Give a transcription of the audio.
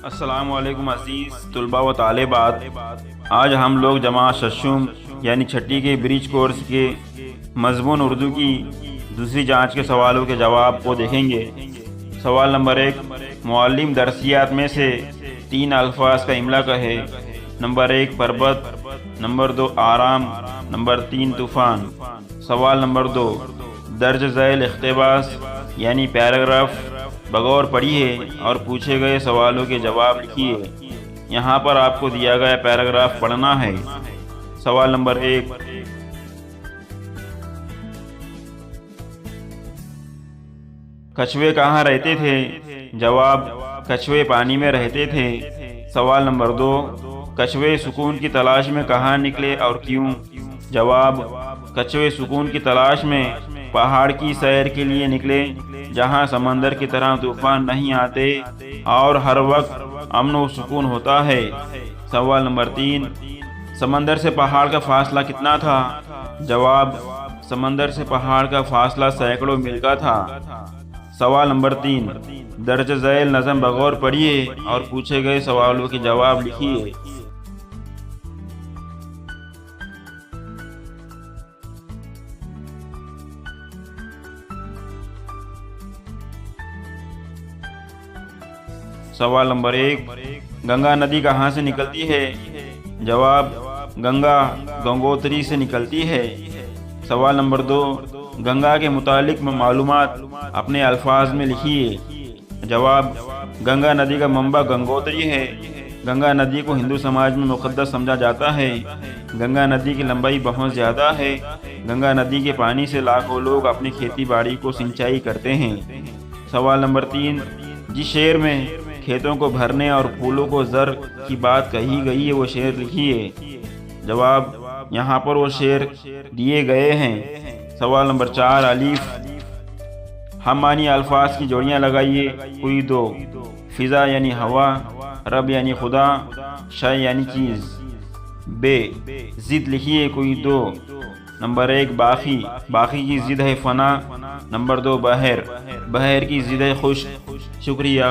السلام علیکم عزیز طلباء و طالبات، آج ہم لوگ جماعت ششم یعنی چھٹی کے برج کورس کے مضمون اردو کی دوسری جانچ کے سوالوں کے جواب کو دیکھیں گے۔ سوال نمبر 1، معلم درسیات میں سے 3 الفاظ کا املا کہے۔ نمبر 1 پربت، نمبر 2 آرام، نمبر 3 طوفان۔ سوال نمبر 2، درج ذیل اقتباس یعنی پیراگراف بغور پڑھیے اور پوچھے گئے سوالوں کے جواب لکھیے۔ یہاں پر آپ کو دیا گیا پیراگراف پڑھنا ہے۔ سوال نمبر 1، کچھوے کہاں رہتے تھے؟ جواب، کچھوے پانی میں رہتے تھے۔ سوال نمبر 2، کچھوے سکون کی تلاش میں کہاں نکلے اور کیوں؟ جواب، کچھوے سکون کی تلاش میں پہاڑ کی سیر کے لیے نکلے جہاں سمندر کی طرح طوفان نہیں آتے اور ہر وقت امن و سکون ہوتا ہے۔ سوال نمبر 3، سمندر سے پہاڑ کا فاصلہ کتنا تھا؟ جواب، سمندر سے پہاڑ کا فاصلہ سینکڑوں میل کا تھا۔ سوال نمبر 3، درج ذیل نظم بغور پڑھیے اور پوچھے گئے سوالوں کے جواب لکھیے۔ سوال نمبر 1، گنگا ندی کہاں سے نکلتی ہے؟ جواب، گنگا گنگوتری سے نکلتی ہے۔ سوال نمبر 2، گنگا کے متعلق معلومات اپنے الفاظ میں لکھیے۔ جواب، گنگا ندی کا منبع گنگوتری ہے۔ گنگا ندی کو ہندو سماج میں مقدس سمجھا جاتا ہے۔ گنگا ندی کی لمبائی بہت زیادہ ہے۔ گنگا ندی کے پانی سے لاکھوں لوگ اپنی کھیتی باڑی کو سینچائی کرتے ہیں۔ سوال نمبر 3، جس شعر میں کھیتوں کو بھرنے اور پھولوں کو زر کی بات کہی گئی ہے وہ شعر لکھیے۔ جواب، یہاں پر وہ شعر دیے گئے ہیں۔ سوال نمبر 4، الف ہم معنی الفاظ کی جوڑیاں لگائیے، کوئی 2۔ فضا یعنی ہوا، رب یعنی خدا، شے یعنی چیز۔ بے ضد لکھیے، کوئی 2۔ نمبر 1 باقی، باقی کی ضد ہے فنا۔ نمبر 2 بحر، بحر کی ضد ہے خشک۔ شکریہ۔